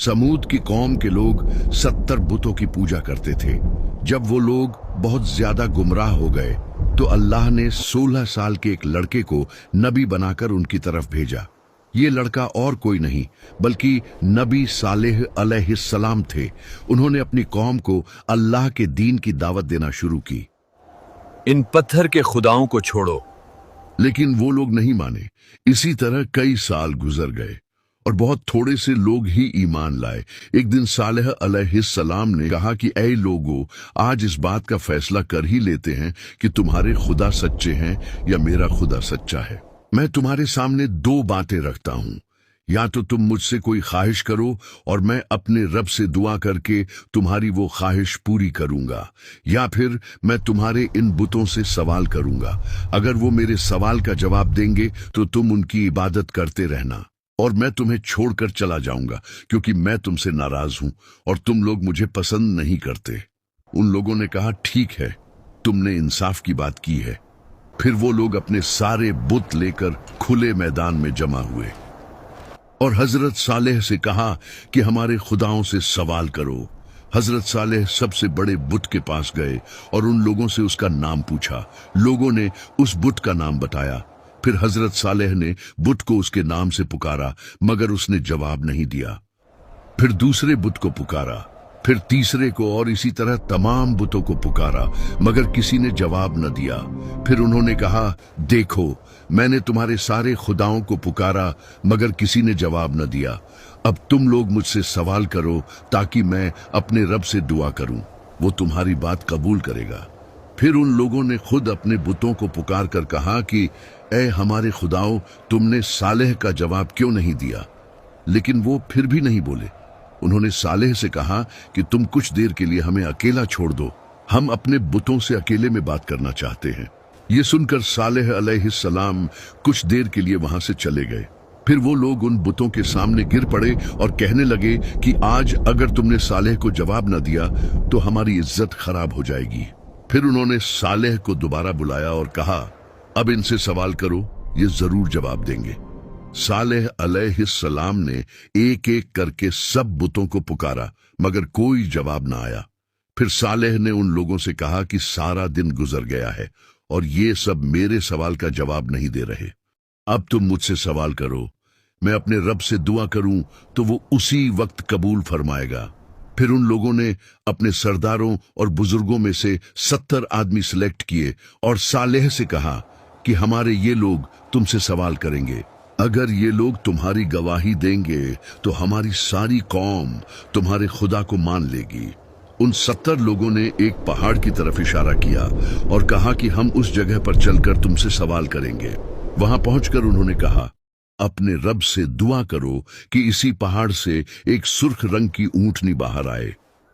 समूद की कौम के लोग 70 बुतों की पूजा करते थे। जब वो लोग बहुत ज्यादा गुमराह हो गए तो अल्लाह ने 16 साल के एक लड़के को नबी बनाकर उनकी तरफ भेजा। ये लड़का और कोई नहीं बल्कि नबी सालेह अलैहिस्सलाम थे। उन्होंने अपनी कौम को अल्लाह के दीन की दावत देना शुरू की। इन पत्थर के खुदाओं को छोड़ो। लेकिन वो लोग नहीं माने। इसी तरह कई साल गुजर गए और बहुत थोड़े से लोग ही ईमान लाए। एक दिन सालेह अलैहिस्सलाम ने कहा कि ऐ लोगों, आज इस बात का फैसला कर ही लेते हैं कि तुम्हारे खुदा सच्चे हैं या मेरा खुदा सच्चा है। मैं तुम्हारे सामने दो बातें रखता हूं, या तो तुम मुझसे कोई ख्वाहिश करो और मैं अपने रब से दुआ करके तुम्हारी वो ख्वाहिश पूरी करूंगा, या फिर मैं तुम्हारे इन बुतों से सवाल करूंगा। अगर वो मेरे सवाल का जवाब देंगे तो तुम उनकी इबादत करते रहना और मैं तुम्हें छोड़कर चला जाऊंगा, क्योंकि मैं तुमसे नाराज हूं और तुम लोग मुझे पसंद नहीं करते। उन लोगों ने कहा, ठीक है, तुमने इंसाफ की बात की है। फिर वो लोग अपने सारे बुत लेकर खुले मैदान में जमा हुए और हजरत सालेह से कहा कि हमारे खुदाओं से सवाल करो। हजरत सालेह सबसे बड़े बुत के पास गए और उन लोगों से उसका नाम पूछा। लोगों ने उस बुत का नाम बताया। फिर हजरत सालेह ने बुत को उसके नाम से पुकारा, मगर उसने जवाब नहीं दिया। फिर दूसरे बुत को पुकारा, फिर तीसरे को, और इसी तरह तमाम बुतों को पुकारा, मगर किसी ने जवाब न दिया। फिर उन्होंने कहा, देखो, मैंने तुम्हारे सारे खुदाओं को पुकारा मगर किसी ने जवाब न दिया। अब तुम लोग मुझसे सवाल करो ताकि मैं अपने रब से दुआ करूं, वो तुम्हारी बात कबूल करेगा। फिर उन लोगों ने खुद अपने बुतों को पुकार कर कहा कि ऐ हमारे खुदाओं, तुमने सालेह का जवाब क्यों नहीं दिया? लेकिन वो फिर भी नहीं बोले। उन्होंने सालेह से कहा कि तुम कुछ देर के लिए हमें अकेला छोड़ दो, हम अपने बुतों से अकेले में बात करना चाहते हैं। ये सुनकर सालेह अलैहिस्सलाम कुछ देर के लिए वहां से चले गए। फिर वो लोग उन बुतों के सामने गिर पड़े और कहने लगे कि आज अगर तुमने सालेह को जवाब न दिया तो हमारी इज्जत खराब हो जाएगी। फिर उन्होंने सालेह को दोबारा बुलाया और कहा, अब इनसे सवाल करो, ये जरूर जवाब देंगे। सालेह अलैहिस्सलाम ने एक एक करके सब बुतों को पुकारा, मगर कोई जवाब न आया। फिर सालेह ने उन लोगों से कहा कि सारा दिन गुजर गया है और ये सब मेरे सवाल का जवाब नहीं दे रहे। अब तुम मुझसे सवाल करो, मैं अपने रब से दुआ करूं तो वो उसी वक्त कबूल फरमाएगा। फिर उन लोगों ने अपने सरदारों और बुजुर्गों में से 70 आदमी सिलेक्ट किए और सालेह से कहा कि हमारे ये लोग तुमसे सवाल करेंगे। अगर ये लोग तुम्हारी गवाही देंगे तो हमारी सारी कौम तुम्हारे खुदा को मान लेगी। उन 70 लोगों ने एक पहाड़ की तरफ इशारा किया और कहा कि हम उस जगह पर चलकर तुमसे सवाल करेंगे। वहां पहुंचकर उन्होंने कहा, अपने रब से दुआ करो कि इसी पहाड़ से एक सुर्ख रंग की ऊंटनी बाहर आए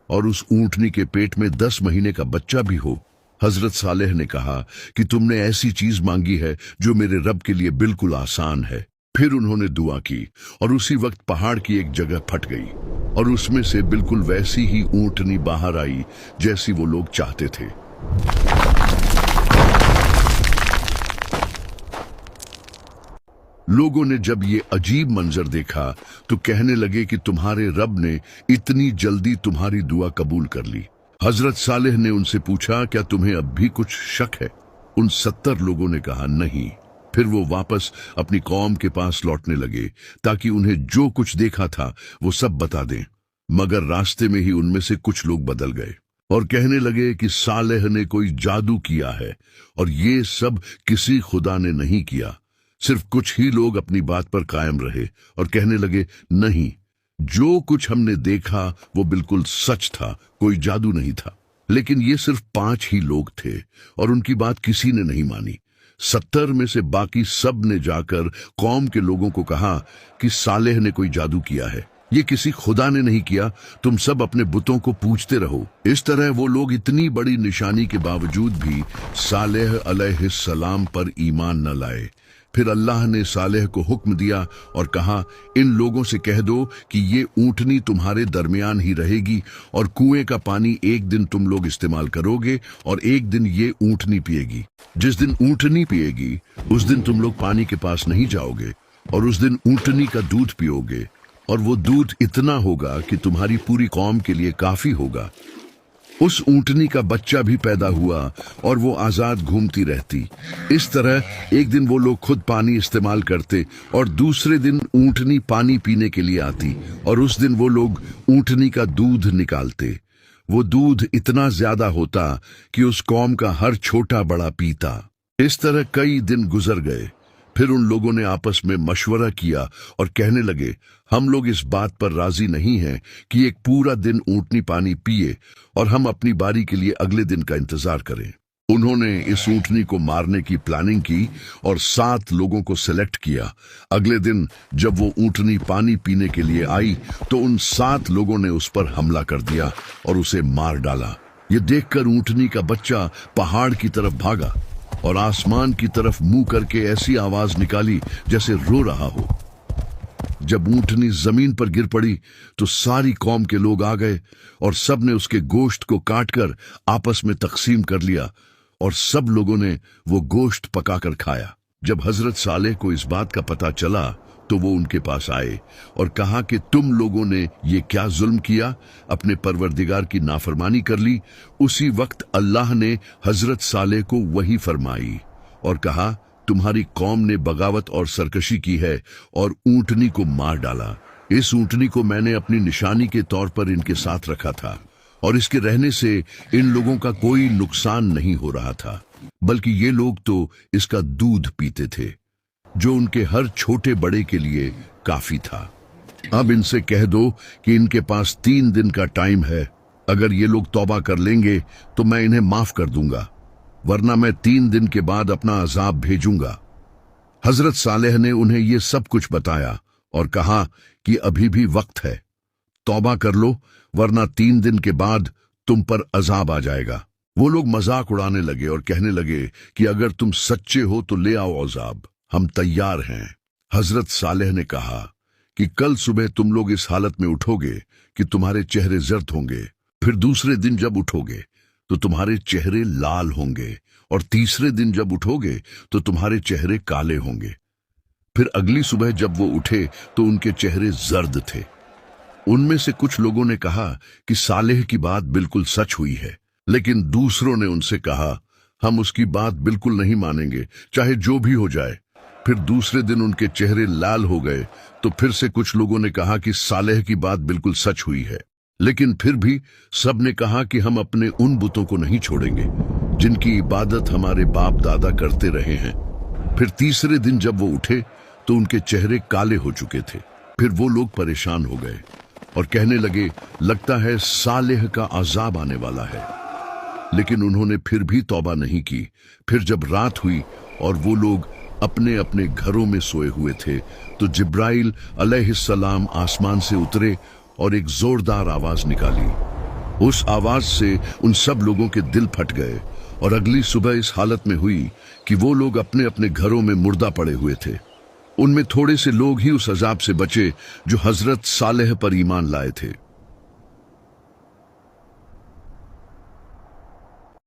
और उस ऊंटनी के पेट में 10 महीने का बच्चा भी हो। हजरत सालेह ने कहा कि तुमने ऐसी चीज मांगी है जो मेरे रब के लिए बिल्कुल आसान है। फिर उन्होंने दुआ की और उसी वक्त पहाड़ की एक जगह फट गई और उसमें से बिल्कुल वैसी ही ऊंटनी बाहर आई जैसी वो लोग चाहते थे। लोगों ने जब ये अजीब मंजर देखा तो कहने लगे कि तुम्हारे रब ने इतनी जल्दी तुम्हारी दुआ कबूल कर ली। हजरत सालेह ने उनसे पूछा, क्या तुम्हें अब भी कुछ शक है? उन 70 लोगों ने कहा, नहीं। फिर वो वापस अपनी कौम के पास लौटने लगे ताकि उन्हें जो कुछ देखा था वो सब बता दें, मगर रास्ते में ही उनमें से कुछ लोग बदल गए और कहने लगे कि सालेह ने कोई जादू किया है, और ये सब किसी खुदा ने नहीं किया। सिर्फ कुछ ही लोग अपनी बात पर कायम रहे और कहने लगे, नहीं, जो कुछ हमने देखा वो बिल्कुल सच था, कोई जादू नहीं था। लेकिन ये सिर्फ 5 ही लोग थे और उनकी बात किसी ने नहीं मानी। 70 में से बाकी सब ने जाकर कौम के लोगों को कहा कि सालेह ने कोई जादू किया है, ये किसी खुदा ने नहीं किया, तुम सब अपने बुतों को पूजते रहो। इस तरह वो लोग इतनी बड़ी निशानी के बावजूद भी सालेह अलैहिस्सलाम पर ईमान न लाए। फिर अल्लाह ने सालेह को हुक्म दिया और कहा, इन लोगों से कह दो कि ये ऊंटनी तुम्हारे दरमियान ही रहेगी और कुएं का पानी एक दिन तुम लोग इस्तेमाल करोगे और एक दिन ये ऊंटनी पिएगी। जिस दिन ऊंटनी पिएगी उस दिन तुम लोग पानी के पास नहीं जाओगे और उस दिन ऊंटनी का दूध पियोगे और वो दूध इतना होगा कि तुम्हारी पूरी कौम के लिए काफी होगा। उस ऊंटनी का बच्चा भी पैदा हुआ और वो आजाद घूमती रहती। इस तरह एक दिन वो लोग खुद पानी इस्तेमाल करते और दूसरे दिन ऊंटनी पानी पीने के लिए आती और उस दिन वो लोग ऊंटनी का दूध निकालते। वो दूध इतना ज्यादा होता कि उस कौम का हर छोटा बड़ा पीता। इस तरह कई दिन गुजर गए। फिर उन लोगों ने आपस में मशवरा किया और कहने लगे, हम लोग इस बात पर राजी नहीं हैं कि एक पूरा दिन ऊंटनी पानी पिए और हम अपनी बारी के लिए अगले दिन का इंतजार करें। उन्होंने इस ऊंटनी को मारने की प्लानिंग की और 7 लोगों को सिलेक्ट किया। अगले दिन जब वो ऊंटनी पानी पीने के लिए आई तो उन 7 लोगों ने उस पर हमला कर दिया और उसे मार डाला। ये देखकर ऊंटनी का बच्चा पहाड़ की तरफ भागा और आसमान की तरफ मुंह करके ऐसी आवाज निकाली जैसे रो रहा हो। जब ऊंटनी जमीन पर गिर पड़ी तो सारी कौम के लोग आ गए और सब ने उसके गोश्त को काटकर आपस में तकसीम कर लिया और सब लोगों ने वो गोश्त पकाकर खाया। जब हजरत सालेह को इस बात का पता चला तो वो उनके पास आए और कहा कि तुम लोगों ने ये क्या जुल्म किया, अपने परवरदिगार की नाफरमानी कर ली। उसी वक्त अल्लाह ने हजरत सालेह को वही फरमाई और कहा, तुम्हारी कौम ने बगावत और सरकशी की है और ऊंटनी को मार डाला। इस ऊंटनी को मैंने अपनी निशानी के तौर पर इनके साथ रखा था और इसके रहने से इन लोगों का कोई नुकसान नहीं हो रहा था, बल्कि ये लोग तो इसका दूध पीते थे जो उनके हर छोटे बड़े के लिए काफी था। अब इनसे कह दो कि इनके पास 3 दिन का टाइम है। अगर ये लोग तौबा कर लेंगे तो मैं इन्हें माफ कर दूंगा, वरना मैं 3 दिन के बाद अपना अजाब भेजूंगा। हजरत सालेह ने उन्हें ये सब कुछ बताया और कहा कि अभी भी वक्त है, तौबा कर लो, वरना 3 दिन के बाद तुम पर अजाब आ जाएगा। वो लोग मजाक उड़ाने लगे और कहने लगे कि अगर तुम सच्चे हो तो ले आओ अजाब, हम तैयार हैं। हजरत सालेह ने कहा कि कल सुबह तुम लोग इस हालत में उठोगे कि तुम्हारे चेहरे जर्द होंगे, फिर दूसरे दिन जब उठोगे तो तुम्हारे चेहरे लाल होंगे और तीसरे दिन जब उठोगे तो तुम्हारे चेहरे काले होंगे। फिर अगली सुबह जब वो उठे तो उनके चेहरे जर्द थे। उनमें से कुछ लोगों ने कहा कि सालेह की बात बिल्कुल सच हुई है, लेकिन दूसरों ने उनसे कहा, हम उसकी बात बिल्कुल नहीं मानेंगे, चाहे जो भी हो जाए। फिर दूसरे दिन उनके चेहरे लाल हो गए तो फिर से कुछ लोगों ने कहा कि सालेह की बात बिल्कुल सच हुई है, लेकिन फिर भी सब ने कहा कि हम अपने उन बुतों को नहीं छोड़ेंगे जिनकी इबादत हमारे बाप दादा करते रहे हैं। फिर तीसरे दिन जब वो उठे तो उनके चेहरे काले हो चुके थे। फिर वो लोग परेशान हो गए और कहने लगे, लगता है सालेह का अजाब आने वाला है। लेकिन उन्होंने फिर भी तौबा नहीं की। फिर जब रात हुई और वो लोग अपने अपने घरों में सोए हुए थे तो जिब्राइल अलैहिस्सलाम आसमान से उतरे और एक जोरदार आवाज निकाली। उस आवाज से उन सब लोगों के दिल फट गए और अगली सुबह इस हालत में हुई कि वो लोग अपने अपने घरों में मुर्दा पड़े हुए थे। उनमें थोड़े से लोग ही उस अजाब से बचे जो हजरत सालेह पर ईमान लाए थे।